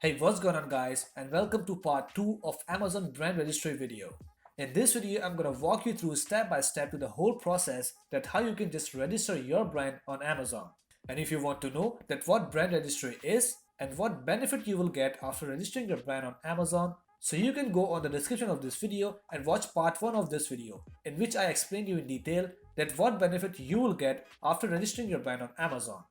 Hey, what's going on guys, and welcome to part 2 of Amazon brand registry video. In this video, I'm gonna walk you through step by step to the whole process that how you can just register your brand on Amazon. And if you want to know that what brand registry is and what benefit you will get after registering your brand on Amazon, so you can go on the description of this video and watch part 1 of this video in which I explain you in detail that what benefit you will get after registering your brand on Amazon.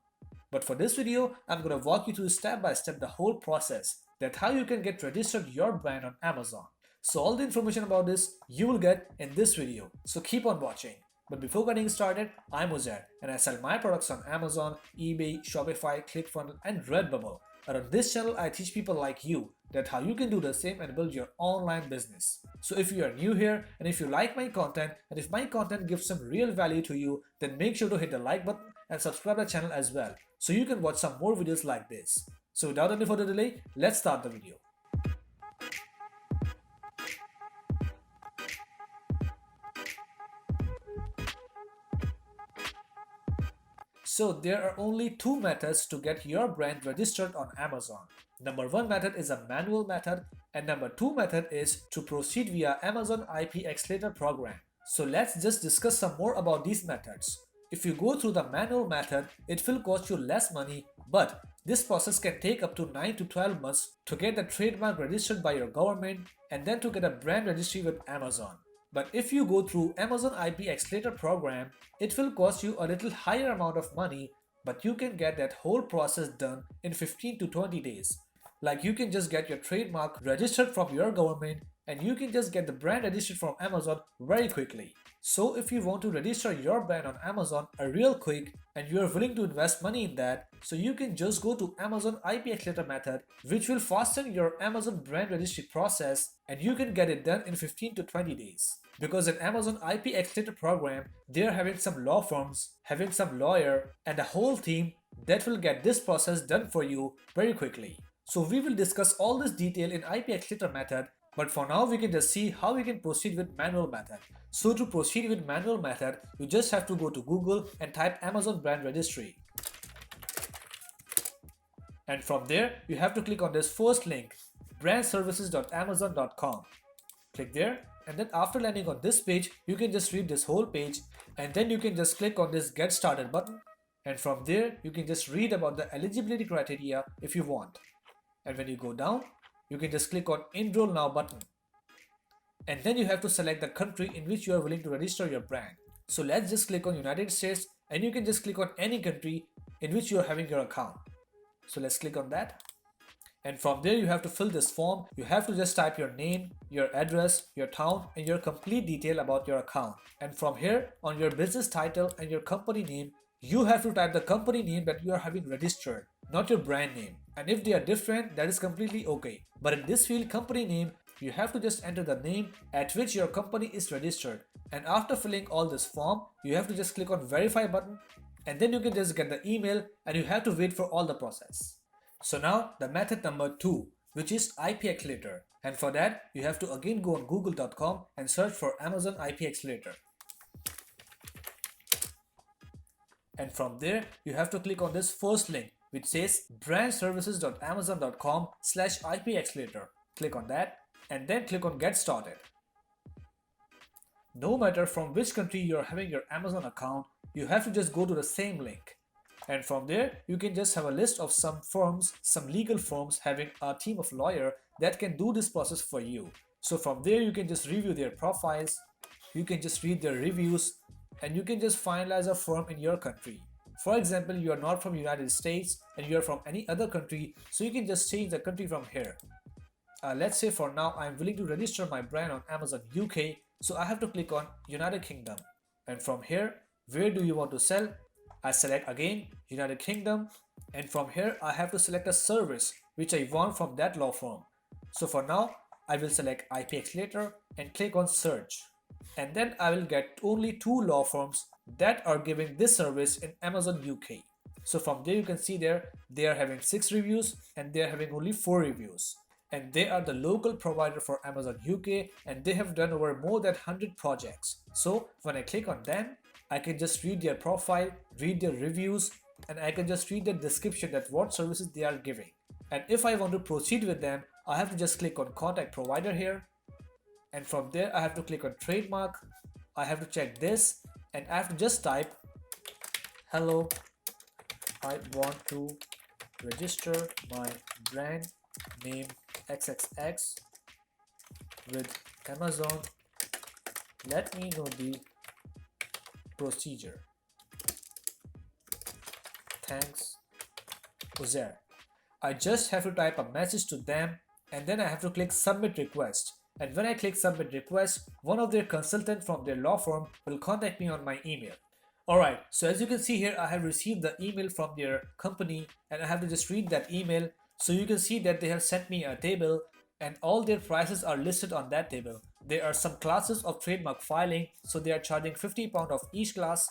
But for this video, I'm going to walk you through step by step the whole process that how you can get registered your brand on Amazon. So all the information about this you will get in this video. So keep on watching. But before getting started, I'm Uzair and I sell my products on Amazon, eBay, Shopify, ClickFunnels and Redbubble. And on this channel, I teach people like you that how you can do the same and build your online business. So if you are new here and if you like my content and if my content gives some real value to you, then make sure to hit the like button and subscribe to the channel as well so you can watch some more videos like this. So without any further delay, let's start the video. So there are only two methods to get your brand registered on Amazon. Number one method is a manual method and number two method is to proceed via Amazon IPX Later program. So let's just discuss some more about these methods. If you go through the manual method, it will cost you less money, but this process can take up to 9 to 12 months to get the trademark registered by your government and then to get a brand registry with Amazon. But if you go through Amazon IPX Later program, it will cost you a little higher amount of money, but you can get that whole process done in 15 to 20 days. Like you can just get your trademark registered from your government and you can just get the brand registered from Amazon very quickly. So if you want to register your brand on Amazon real quick and you are willing to invest money in that, so you can just go to Amazon IPX Later method, which will fasten your Amazon brand registry process and you can get it done in 15 to 20 days. Because in Amazon IPX Later program, they are having some law firms, having some lawyer and a whole team that will get this process done for you very quickly. So we will discuss all this detail in IPX Later method, but for now we can just see how we can proceed with manual method. So to proceed with manual method, you just have to go to Google and type Amazon brand registry. And from there, you have to click on this first link, brandservices.amazon.com. Click there, and then after landing on this page, you can just read this whole page and then you can just click on this get started button. And from there, you can just read about the eligibility criteria if you want. And when you go down, you can just click on enroll now button. And then you have to select the country in which you are willing to register your brand. So let's just click on United States and you can just click on any country in which you are having your account. So let's click on that. And from there you have to fill this form. You have to just type your name, your address, your town and your complete detail about your account. And from here on your business title and your company name, you have to type the company name that you are having registered, not your brand name. And if they are different, that is completely okay. But in this field, company name, you have to just enter the name at which your company is registered. And after filling all this form, you have to just click on verify button and then you can just get the email and you have to wait for all the process. So now the method number 2, which is IPX Later. And for that, you have to again go on google.com and search for Amazon IPX Later. And from there, you have to click on this first link, which says brandservices.amazon.com/IPX Later. Click on that and then click on get started. No matter from which country you are having your Amazon account, you have to just go to the same link. And from there, you can just have a list of some firms, some legal firms having a team of lawyers that can do this process for you. So from there, you can just review their profiles, you can just read their reviews, and you can just finalize a firm in your country. For example, you are not from United States and you are from any other country, so you can just change the country from here. Let's say for now, I'm willing to register my brand on Amazon UK, so I have to click on United Kingdom. And from here, where do you want to sell? I select again United Kingdom, and from here I have to select a service which I want from that law firm. So for now I will select IPX Later and click on search, and then I will get only 2 law firms that are giving this service in Amazon UK. So from there you can see there they are having 6 reviews and they are having only 4 reviews, and they are the local provider for Amazon UK and they have done over more than 100 projects. So when I click on them, I can just read their profile, read their reviews, and I can just read the description that what services they are giving. And if I want to proceed with them, I have to just click on contact provider here, and from there I have to click on trademark. I have to check this, and I have to just type, hello, I want to register my brand name XXX with Amazon. Let me know the procedure. Thanks, Uzair. I just have to type a message to them, and then I have to click submit request. And when I click submit request, one of their consultants from their law firm will contact me on my email. Alright, so as you can see here, I have received the email from their company, and I have to just read that email. So you can see that they have sent me a table, and all their prices are listed on that table. There are some classes of trademark filing, so they are charging £50 of each class,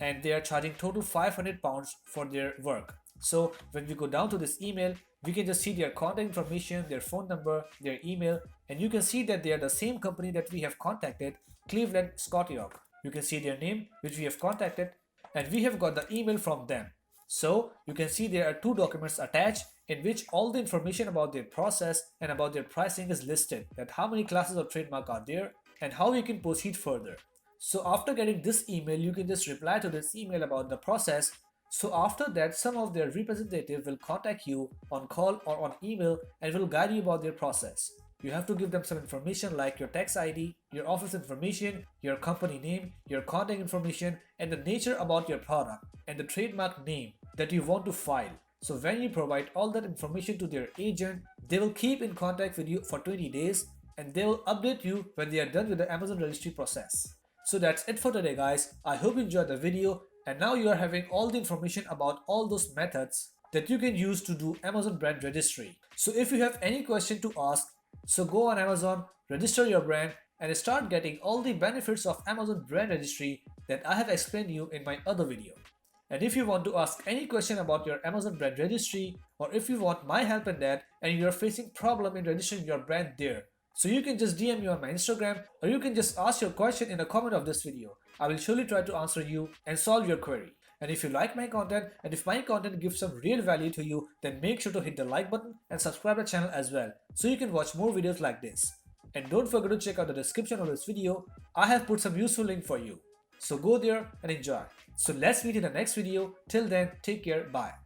and they are charging total £500 for their work. So when we go down to this email, we can just see their contact information, their phone number, their email, and you can see that they are the same company that we have contacted, Cleveland, Scotland. You can see their name, which we have contacted, and we have got the email from them. So you can see there are two documents attached in which all the information about their process and about their pricing is listed, that how many classes of trademark are there and how you can proceed further. So after getting this email, you can just reply to this email about the process. So after that, some of their representative will contact you on call or on email and will guide you about their process. You have to give them some information like your tax ID, your office information, your company name, your contact information, and the nature about your product and the trademark name that you want to file. So when you provide all that information to their agent, they will keep in contact with you for 20 days and they will update you when they are done with the Amazon registry process. So that's it for today, guys. I hope you enjoyed the video, and now you are having all the information about all those methods that you can use to do Amazon brand registry. So if you have any question to ask, so go on Amazon, register your brand, and start getting all the benefits of Amazon brand registry that I have explained to you in my other video. And if you want to ask any question about your Amazon brand registry, or if you want my help in that and you are facing problem in registering your brand there, so you can just DM me on my Instagram, or you can just ask your question in a comment of this video. I will surely try to answer you and solve your query. And if you like my content, and if my content gives some real value to you, then make sure to hit the like button and subscribe to the channel as well, so you can watch more videos like this. And don't forget to check out the description of this video. I have put some useful link for you. So go there and enjoy. So let's meet in the next video. Till then, take care. Bye.